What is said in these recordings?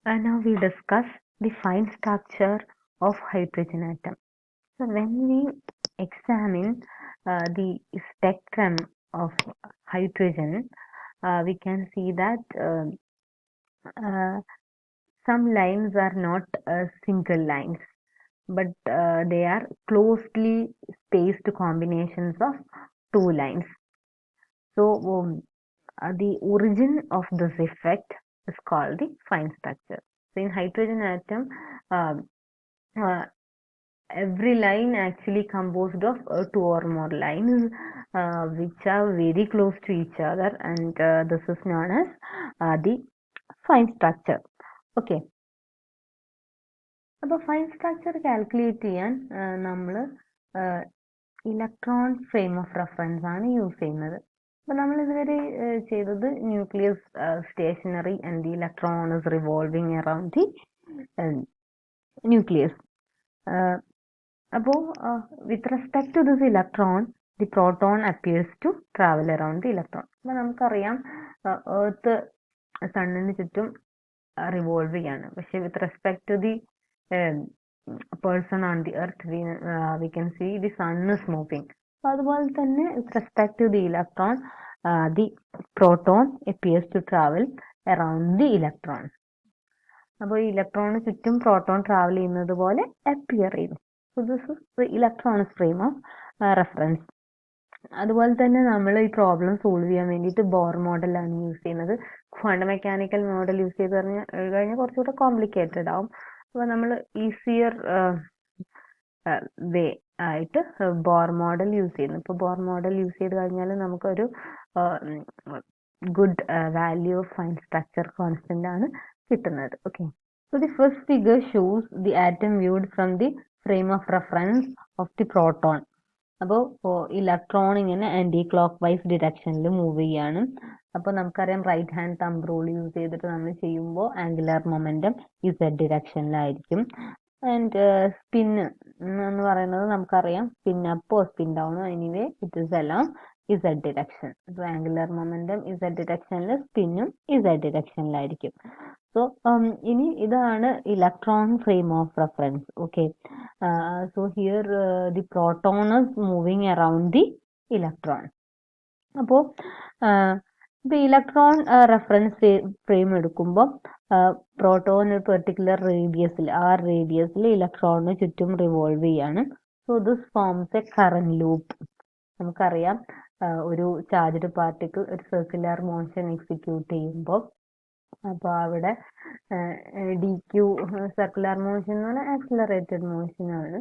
Now we discuss the fine structure of hydrogen atom. So when we examine the spectrum of hydrogen, we can see that some lines are not single lines, but they are closely spaced combinations of two lines. So the origin of this effect is called the fine structure. So in hydrogen atom, uh, every line actually composed of two or more lines which are very close to each other, and this is known as the fine structure. Okay. അപ്പോൾ fine structure calculate ചെയ്യാൻ നമ്മൾ electron frame of reference ആണ് use ചെയ്യുന്നത്. അപ്പോൾ നമ്മൾ ഇതുവരെ ചെയ്തത് nucleus stationary and the electron is revolving around the nucleus. അപ്പോൾ with respect to this electron the proton appears to travel around the electron. അപ്പോൾ നമുക്കറിയാം എർത്ത് സണ്ണിന് ചുറ്റും റിവോൾവ് ചെയ്യാണ്. പക്ഷെ with respect to the person on the earth we can see the sun is moving. So അതുപോലെ തന്നെ with respect to the electron, the proton appears to travel around the electron. അപ്പോൾ ഇലക്ട്രോണിന് ചുറ്റും proton travel ചെയ്യുന്നത് പോലെ appear ചെയ്യും. So this is the electron frame of reference. അതുപോലെ തന്നെ നമ്മൾ ഈ പ്രോബ്ലം സോൾവ് ചെയ്യാൻ വേണ്ടിയിട്ട് ബോർ മോഡലാണ് യൂസ് ചെയ്യുന്നത്. ക്വാണ്ടം മെക്കാനിക്കൽ മോഡൽ യൂസ് ചെയ്ത് കഴിഞ്ഞാൽ കുറച്ചുകൂടെ കോംപ്ലിക്കേറ്റഡ് ആവും. അപ്പോൾ നമ്മൾ ഈസിയർ വേ ആയിട്ട് ബോർ മോഡൽ യൂസ് ചെയ്യുന്നു. ഇപ്പോൾ ബോർ മോഡൽ യൂസ് ചെയ്ത് കഴിഞ്ഞാൽ നമുക്കൊരു good value of fine structure constant ആണ് കിട്ടുന്നത്. Okay. So the first figure shows the atom viewed from the frame of reference of the proton. അപ്പോൾ ഇലക്ട്രോൺ ഇങ്ങനെ ആന്റി ക്ലോക്ക് വൈസ് ഡിറക്ഷനിൽ മൂവ് ചെയ്യാണ്. അപ്പോൾ നമുക്കറിയാം right hand thumb rule use ചെയ്തിട്ട് നമ്മൾ ചെയ്യുമ്പോൾ ആംഗുലർ മൊമെന്റം ഇസഡ് ഡിറക്ഷനിലായിരിക്കും. ആൻഡ് സ്പിൻ എന്ന് പറയുന്നത് നമുക്കറിയാം സ്പിൻ അപ്പോ സ്പിൻ ഡൗണോ anyway it is along Z direction. അപ്പോൾ ആംഗുലർ മൊമെന്റം ഇസഡ് ഡിറക്ഷനിൽ സ്പിന്നും ഇസഡ് ഡിറക്ഷനിലായിരിക്കും. സോ ഇനി ഇതാണ് electron frame of reference. Okay. So here the proton is moving around the electron. അപ്പോൾ ഇപ്പോൾ ഇലക്ട്രോൺ റെഫറൻസ് ഫ്രെയിം എടുക്കുമ്പോൾ പ്രോട്ടോൺ ഒരു പെർട്ടിക്കുലർ റേഡിയസിൽ ഇലക്ട്രോണിന് ചുറ്റും റിവോൾവ് ചെയ്യാണ്. So this forms a current loop. നമുക്കറിയാം ഒരു ചാർജ്ഡ് പാർട്ടിക്കിൾ ഒരു സർക്കുലർ മോഷൻ എക്സിക്യൂട്ട് ചെയ്യുമ്പോൾ അപ്പോൾ അവിടെ ഡി ക്യൂ സർക്കുലർ മോഷൻ എന്ന് പറഞ്ഞാൽ ആക്സിലറേറ്റഡ് മോഷൻ ആണ്.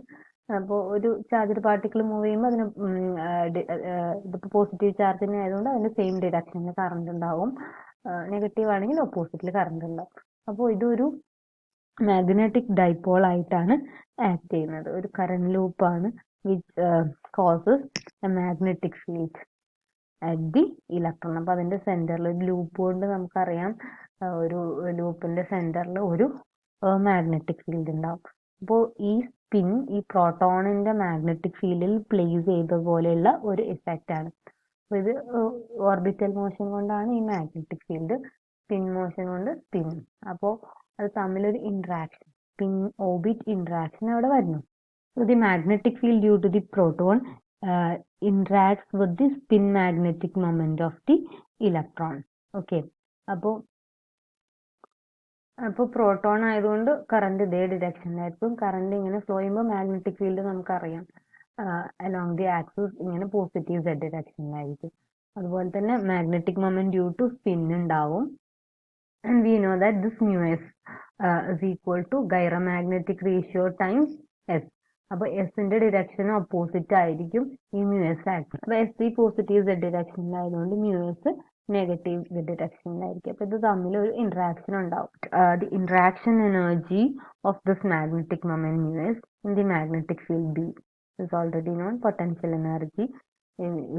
അപ്പോൾ ഒരു ചാർജ്ഡ് പാർട്ടിക്കിൾ മൂവ് ചെയ്യുമ്പോൾ അതിന് ഇതിപ്പോൾ പോസിറ്റീവ് ചാർജിന് ആയതുകൊണ്ട് അതിന്റെ സെയിം ഡിറക്ഷനിൽ കറണ്ട് ഉണ്ടാവും. നെഗറ്റീവ് ആണെങ്കിൽ ഓപ്പോസിറ്റിൽ കറണ്ട് ഉണ്ടാവും. അപ്പോൾ ഇതൊരു മാഗ്നറ്റിക് ഡൈപോൾ ആയിട്ടാണ് ആക്ട് ചെയ്യുന്നത്. ഒരു കറന്റ് ലൂപ്പാണ് which causes A magnetic field at the electron. അപ്പോൾ അതിന്റെ സെന്ററിൽ ഒരു ലൂപ്പ് കൊണ്ട് നമുക്കറിയാം ഒരു ലൂപ്പിന്റെ സെന്ററിൽ ഒരു മാഗ്നറ്റിക് ഫീൽഡ് ഉണ്ടാവും. അപ്പോൾ ഈ സ്പിൻ ഈ പ്രോട്ടോണിന്റെ മാഗ്നറ്റിക് ഫീൽഡിൽ പ്ലേസ് ചെയ്ത പോലെയുള്ള ഒരു ഇഫക്റ്റ് ആണ്. അപ്പോൾ ഇത് ഓർബിറ്റൽ മോഷൻ കൊണ്ടാണ് ഈ മാഗ്നറ്റിക് ഫീൽഡ്, സ്പിൻ മോഷൻ കൊണ്ട് സ്പിൻ. അപ്പോൾ അത് തമ്മിലൊരു ഇന്ററാക്ഷൻ, സ്പിൻ ഓർബിറ്റ് ഇന്ററാക്ഷൻ അവിടെ വരുന്നു. So the magnetic field due to the proton interacts with the spin magnetic moment of the electron. Okay. അപ്പോൾ പ്രോട്ടോൺ ആയതുകൊണ്ട് കറണ്ട് ഇതേ ഡിറക്ഷനിലായിരിക്കും. കറണ്ട് ഇങ്ങനെ ഫ്ലോ ചെയ്യുമ്പോൾ മാഗ്നറ്റിക് ഫീൽഡ് നമുക്കറിയാം അലോങ് ദി ആക്സിസ് ഇങ്ങനെ പോസിറ്റീവ് സെഡ് ഡിറക്ഷനിലായിരിക്കും. അതുപോലെ തന്നെ magnetic moment due to spin ഉണ്ടാവും. And we know that this mu s is equal to gyromagnetic ratio times s. അപ്പോൾ എസിന്റെ ഡിറക്ഷൻ ഓപ്പോസിറ്റ് ആയിരിക്കും ഈ മ്യൂ എസ് ആക്ഷൻ. അപ്പോൾ എസ് ഈ പോസിറ്റീവ് സെഡ് ഡിറക്ഷനിലായതുകൊണ്ട് മ്യൂ എസ് നെഗറ്റീവ് ഡിറക്ഷനിലായിരിക്കും. അപ്പോൾ ഇത് തമ്മിൽ ഒരു ഇന്ററാക്ഷൻ ഉണ്ടാവും. The interaction energy of this magnetic moment mu S in the magnetic field B is already known. Potential energy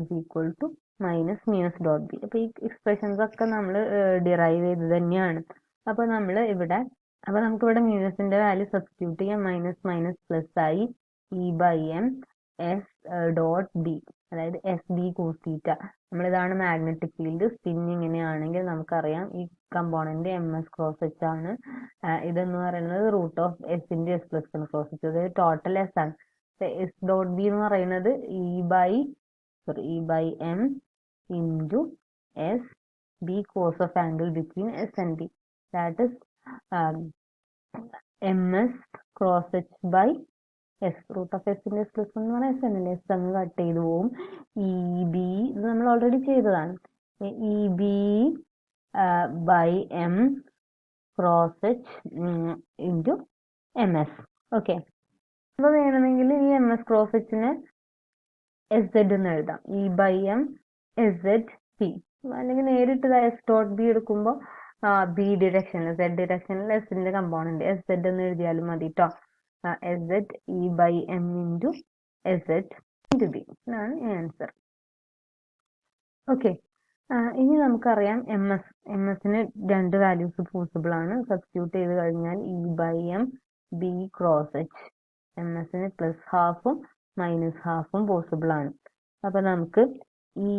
is equal to minus mu S dot B. അപ്പോൾ ഈ expressions ഒക്കെ നമ്മൾ ഡിറൈവ് ചെയ്ത് തന്നെയാണ്. അപ്പോൾ നമുക്കിവിടെ മ്യൂ എസിന്റെ വാല്യൂ സബ്സ്റ്റിറ്റ്യൂട്ട് ചെയ്യാം. മൈനസ് മൈനസ് പ്ലസ് ആയി E by M S dot B, അതായത് എസ് ബി കോസ് തീറ്റ. നമ്മളിതാണ് മാഗ്നറ്റിക് ഫീൽഡ്. സ്പിൻ ഇങ്ങനെയാണെങ്കിൽ നമുക്കറിയാം ഈ component M S cross H ആണ്. ഇതെന്ന് പറയുന്നത് root of S into S plus one cross H, അതായത് ടോട്ടൽ എസ് ആണ്. എസ് ഡോട്ട് ബി എന്ന് പറയുന്നത് E by M into S B cos of angle between S and B, that is M S cross H by S. Root of എസിന്റെ S plus എന്ന് പറഞ്ഞാൽ S എന്നല്ലേ, S അങ്ങ് cut ചെയ്ത് പോവും. E B ഇത് നമ്മൾ ഓൾറെഡി ചെയ്തതാണ്. E B by M cross H into M S. Okay, അപ്പോൾ വേണമെങ്കിൽ ഈ എം എസ് ക്രോസ് എച്ചിനെ എസ് സെഡ് എന്ന് എഴുതാം, E by M S Z P. അല്ലെങ്കിൽ നേരിട്ട് എസ് ഡോട്ട് ബി എടുക്കുമ്പോൾ ബി ഡിറക്ഷനിൽ സെഡ് ഡിറക്ഷനിൽ എസിന്റെ കമ്പോണന്റ് എസ് സെഡ് എന്ന് എഴുതിയാലും മതി കേട്ടോ. S Z E by M into S Z into B, ഇതാണ് ആൻസർ. ഓക്കെ, ഇനി നമുക്കറിയാം എം എസിന് രണ്ട് വാല്യൂസ് പോസിബിൾ ആണ്. സബ്സ്റ്റിറ്റ്യൂട്ട് ചെയ്ത് കഴിഞ്ഞാൽ E by M B cross H, M എസിന് പ്ലസ് ഹാഫും മൈനസ് ഹാഫും പോസിബിൾ ആണ്. അപ്പൊ നമുക്ക് E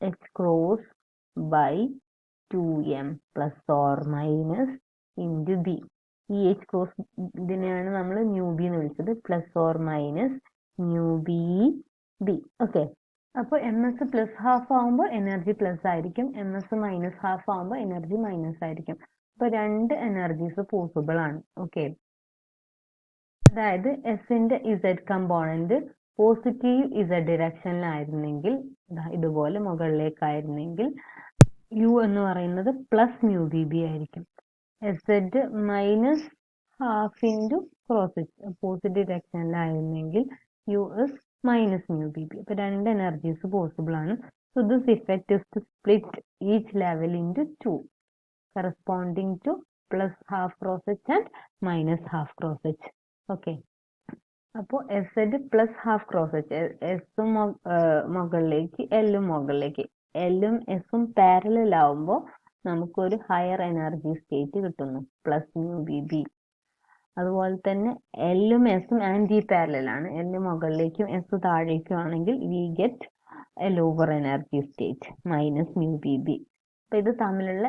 H cross by 2m plus or minus into B. ഈ എച്ച് ക്രോസ് ഇതിനെയാണ് നമ്മൾ ന്യൂ ബി എന്ന് വിളിച്ചത്, plus or minus mu B B. Okay, അപ്പോൾ എം എസ് പ്ലസ് ഹാഫ് ആകുമ്പോൾ എനർജി പ്ലസ് ആയിരിക്കും, എം എസ് മൈനസ് ഹാഫ് ആകുമ്പോൾ energy minus ആയിരിക്കും. അപ്പൊ രണ്ട് എനർജീസ് പോസിബിൾ ആണ്. ഓക്കെ, അതായത് എസിന്റെ ഇസഡ് കമ്പോണന്റ് പോസിറ്റീവ് ഇസഡ് ഡിറക്ഷനിലായിരുന്നെങ്കിൽ, ഇതുപോലെ മുകളിലേക്കായിരുന്നെങ്കിൽ യു എന്ന് പറയുന്നത് പ്ലസ് മ്യൂ ബി ബി ആയിരിക്കും. S Z minus half into cross H positive ഡിറക്ഷനിലായിരുന്നെങ്കിൽ U is minus mu B B. അപ്പൊ രണ്ട് എനർജീസ് പോസിബിൾ ആണ്. So this effect is to split each level into 2 corresponding to plus half cross H and minus half cross H. Okay, അപ്പോൾ S Z plus half cross H, എസും മുകളിലേക്ക് എല്ലും മുകളിലേക്ക്, എല്ലും എസും പാരലൽ ആവുമ്പോൾ നമുക്കൊരു ഹയർ എനർജി സ്റ്റേറ്റ് കിട്ടുന്നു, പ്ലസ് മ്യൂ ബി ബി. അതുപോലെ തന്നെ എല്ലും എസും ആന്റി പാരലൽ ആണ്, എല്ല് മുകളിലേക്കും എസ് താഴേക്കും ആണെങ്കിൽ we get A lower energy state, minus mu B B. അപ്പൊ ഇത് തമ്മിലുള്ള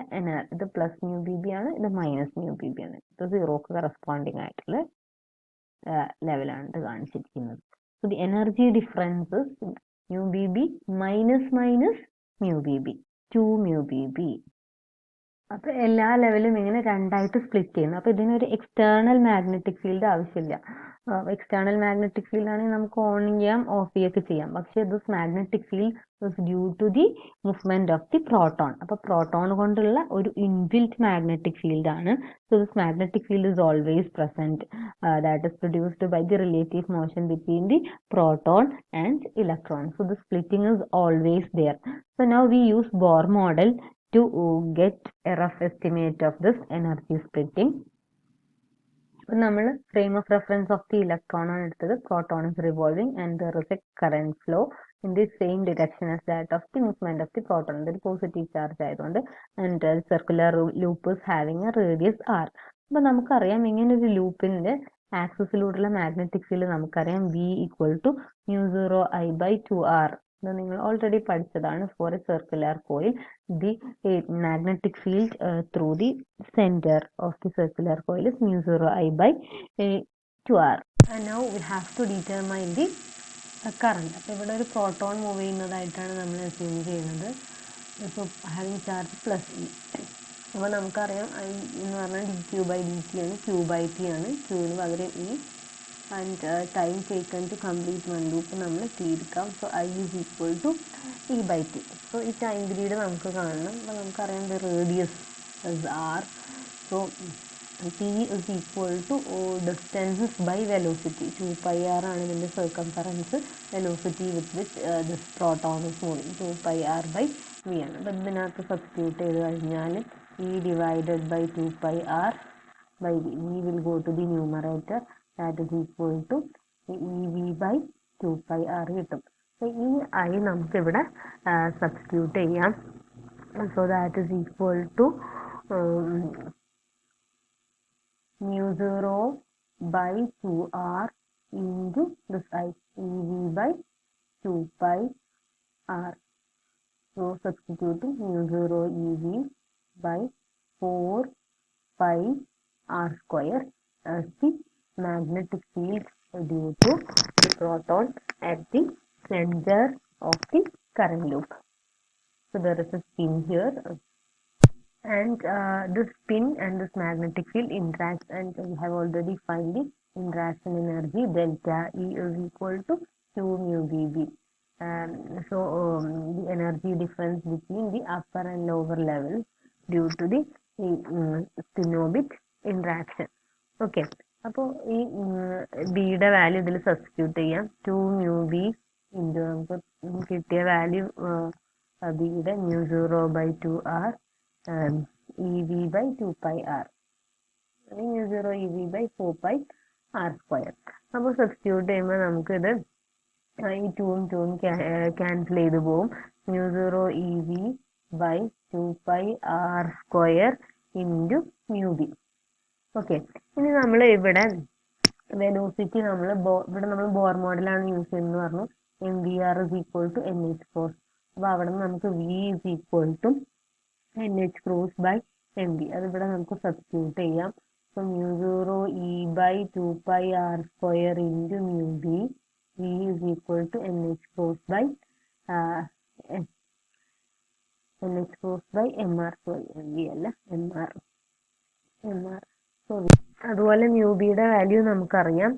ഇത് പ്ലസ് മ്യൂ ബി ബി ആണ്, ഇത് മൈനസ് മ്യൂ ബി ബി ആണ്. ഇത് സീറോക്ക് കറസ്പോണ്ടിങ് ആയിട്ടുള്ള ലെവലാണ് ഇത് കാണിച്ചിരിക്കുന്നത്. So the energy differences mu B B minus minus mu B B, 2 mu B B. അപ്പൊ എല്ലാ ലെവലും ഇങ്ങനെ രണ്ടായിട്ട് സ്പ്ലിറ്റ് ചെയ്യുന്നു. അപ്പൊ ഇതിനൊരു എക്സ്റ്റേണൽ മാഗ്നറ്റിക് ഫീൽഡ് ആവശ്യമില്ല. എക്സ്റ്റേണൽ മാഗ്നറ്റിക് ഫീൽഡ് ആണെങ്കിൽ നമുക്ക് ഓൺ ചെയ്യാം ഓഫ് ചെയ്യൊക്കെ ചെയ്യാം. പക്ഷെ this magnetic field is due to the movement of the proton. അപ്പൊ പ്രോട്ടോൺ കൊണ്ടുള്ള ഒരു ഇൻബിൽറ്റ് മാഗ്നറ്റിക് ഫീൽഡ് ആണ്. So this magnetic field is always present, that is produced by the relative motion between the proton and electron. So the splitting is always there. So now we use Bohr model to get a rough estimate of this energy splitting. നമ്മൾ frame of reference of the electron ആണ് എടുത്തത്. Proton is revolving and there is a current flow in the same direction as that of the movement of the proton. ഇതൊരു positive charge ആയതുകൊണ്ട് and circular loop is having a radius r. അപ്പൊ നമുക്കറിയാം ഇങ്ങനെ ഒരു ലൂപ്പിന്റെ ആക്സിസിലൂടെയുള്ള magnetic field നമുക്കറിയാം V equal to mu 0 I by 2r. ഇത് നിങ്ങൾ ഓൾറെഡി പഠിച്ചതാണ്. For a circular coil the magnetic field through the center of the circular coil is mu 0 I by 2r. And now we have to determine the current. അപ്പോൾ ഇവിടെ ഒരു proton move ചെയ്യുന്നതായിട്ടാണ് നമ്മൾ assume ചെയ്യുന്നത്. ഇപ്പോൾ having charge plus E. അപ്പോൾ നമുക്കറിയാം I എന്ന് പറഞ്ഞാൽ D Q by D T ആണ്, ക്യൂ ബൈ ടി ആണ്, ക്യൂവിന് പകരം E. And time taken to complete one loop നമ്മൾ ടി എടുക്കാം. So I is equal to E by T. So ഈ ടൈം പീരീഡ് നമുക്ക് കാണണം. അപ്പോൾ നമുക്കറിയാം the radius is R. So T is equal to distances by velocity. 2πr ആണ് ഇതിൻ്റെ circumference. Velocity with this proton is moving 2πr by V ആണ്. അപ്പോൾ ഇതിനകത്ത് സബ്സ്റ്റിറ്റ്യൂട്ട് ചെയ്ത് കഴിഞ്ഞാൽ E divided by 2πr by v. V will go to the numerator, that is equal to EV by 2πr കിട്ടും. So ഈ I നമുക്ക് ഇവിടെ substitute ചെയ്യാം. So that is equal to mu 0 by 2r into this I, EV by 2 pi r. So substituting mu 0 EV by 4 pi r square as the magnetic field due to the proton at the center of the current loop. So there is a spin here, and this spin and this magnetic field interacts, and we have already found the interaction energy delta E is equal to 2 mu Vb. So the energy difference between the upper and lower levels due to the spinobic interaction. Okay, അപ്പോൾ ഈ ബിയുടെ value ഇതിൽ substitute ചെയ്യാം. 2 mu b into നമുക്ക് കിട്ടിയ value ബിയുടെ mu 0 by 2 r EV by 2 pi r, mu 0 EV by 4 pi r square. അപ്പോൾ substitute ചെയ്യുമ്പോൾ നമുക്കിത് ഈ 2 ക്യാൻസൽ ചെയ്ത് പോവും. mu 0 EV by 2 pi r square into mu b. Okay, ഇനി നമ്മൾ ഇവിടെ വെലോസിറ്റി ഇവിടെ നമ്മൾ ബോർ മോഡലാണ് യൂസ് ചെയ്യുന്നത് പറഞ്ഞു. mvr is equal to nh4. അപ്പോൾ അവിടെ നിന്ന് നമുക്ക് v is equal to nh cross by mv. അതിവിടെ നമുക്ക് സബ്സ്റ്റിറ്റ്യൂട്ട് ചെയ്യാം. So mu 0 e by 2 pi r square into mu b, v is equal to nh cross by mr. Sorry, mv അല്ല, mr. അതുപോലെ മ്യൂബിയുടെ വാല്യൂ നമുക്കറിയാം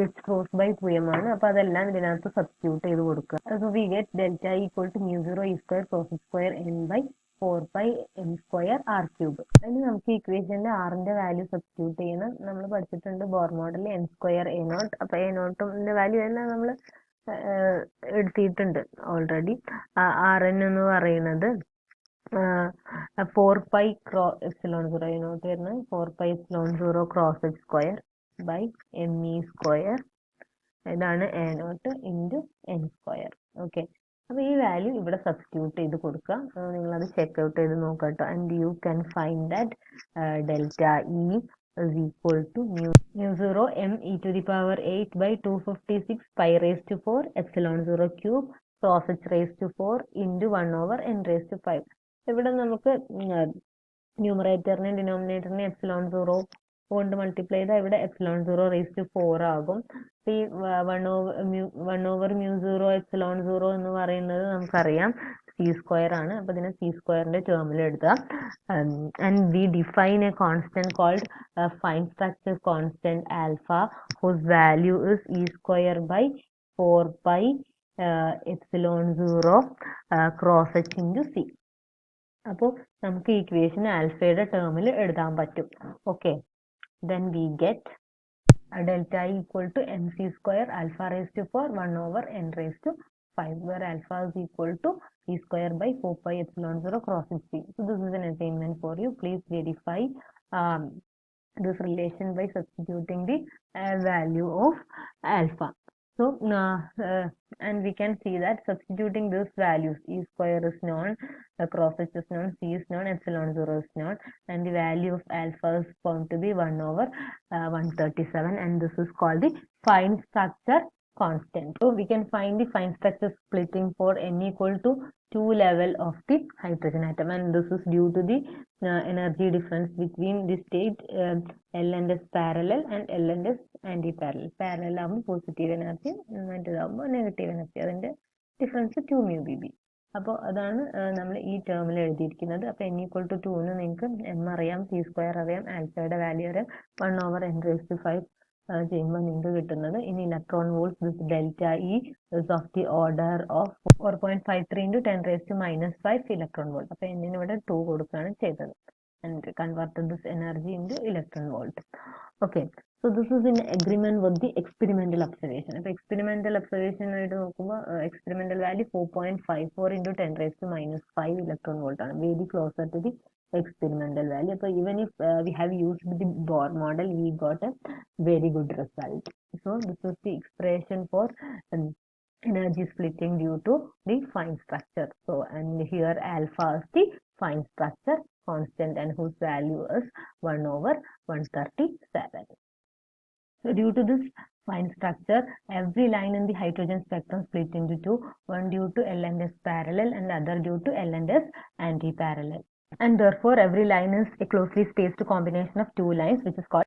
h cross by 2m ആണ്. അപ്പൊ അതെല്ലാം ഇതിനകത്ത് സബ്സ്റ്റിറ്റ്യൂട്ട് ചെയ്ത് കൊടുക്കുക. So we get delta equal to mu 0 e square cross square n by 4 pi m square r cube. അതിന് നമുക്ക് ഇക്വേഷനിൽ ആറിന്റെ വാല്യൂ സബ്സ്റ്റിറ്റ്യൂട്ട് ചെയ്യണം. നമ്മൾ പഠിച്ചിട്ടുണ്ട് Bohr model n square a naught. അപ്പൊ a നോട്ടിന്റെ വാല്യൂ എല്ലാം നമ്മൾ എടുത്തിട്ടുണ്ട് ഓൾറെഡി. ആർ എൻ എന്ന് പറയുന്നത് 4 pi epsilon 0 നോട്ട് വരുന്നത് 4 pi epsilon 0 cross H square by M E square. ഇതാണ് A nought into N square. Okay, അപ്പോൾ ഈ വാല്യൂ ഇവിടെ സബ്സ്റ്റിറ്റ്യൂട്ട് ചെയ്ത് കൊടുക്കുക. നിങ്ങളത് ചെക്ക്ഔട്ട് ചെയ്ത് നോക്കട്ടോ. And you can find that delta E is equal to mu 0 m e to the power 8 by 256 pi raised to 4 epsilon 0 cube cross h raised to 4 into 1 over n raised to 5. ഇവിടെ നമുക്ക് ന്യൂമറേറ്ററിനെ ഡിനോമിനേറ്ററിനെ epsilon 0 കൊണ്ട് multiply ചെയ്താൽ ഇവിടെ epsilon 0 raise to 4 ആകും. ഈ 1 over mu 0 epsilon 0 എന്ന് പറയുന്നത് നമുക്കറിയാം സി സ്ക്വയർ ആണ്. അപ്പൊ ഇതിനെ സി സ്ക്വയറിന്റെ ടേമിൽ എഴുതാം. And we define a constant called fine structure constant alpha whose value is e square by 4 pi epsilon 0 cross H into c. അപ്പോൾ നമുക്ക് ഇക്വേഷൻ ആൽഫയുടെ ടേമിൽ എഴുതാൻ പറ്റും. Okay, then we get delta equal to mc square alpha raised to 4 1 over n raised to 5, where alpha is equal to e square by 4 pi epsilon 0 cross c. So this is an assignment for you. Please verify this relation by substituting the value of alpha. So and we can see that substituting these values, e square is known, cross h is known, c is known, epsilon 0 is known, and the value of alpha is found to be 1 over 137, and this is called the fine structure constant. So we can find the fine structure splitting for n equal to 2 level of the hydrogen atom, and this is due to the energy difference between the state L and S parallel and L and S anti-parallel. Parallel ആകുമ്പോൾ positive energy, മറ്റേതാകുമ്പോൾ negative energy. അതിന്റെ difference 2 mu b b. അപ്പോൾ അതാണ് നമ്മൾ ഈ ടേമിൽ എഴുതിയിരിക്കുന്നത്. അപ്പോൾ n equal to 2ന് നിങ്ങൾക്ക് m അറിയാം, സി സ്ക്വയർ അറിയാം, ആൽഫയുടെ വാല്യൂ അറിയാം, 1 over n raised to 5 ചെയ്യുമ്പോൾ നിങ്ങൾക്ക് കിട്ടുന്നത്. ഇനി electron volts this delta E is of the order of 4.53 into 10 raised to -5 electron volt. അപ്പോൾ എന്നിന് ഇവിടെ 2 കൊടുക്കുകയാണ് ചെയ്തത്. And converted this energy into electron volt. Okay, so this is in agreement with the experimental observation. If experimental observation experimental value 4.54 into 10 raised to -5 electron volt ആണ്, very closer to the experimental value. So even if we have used the Bohr model, we got a very good result. So this is the expression for energy splitting due to the fine structure. So and here alpha is the fine structure constant and whose value is 1 over 137. So due to this fine structure, every line in the hydrogen spectrum split into two, one due to L and S parallel and other due to L and S anti-parallel. And therefore, every line is a closely spaced combination of two lines, which is called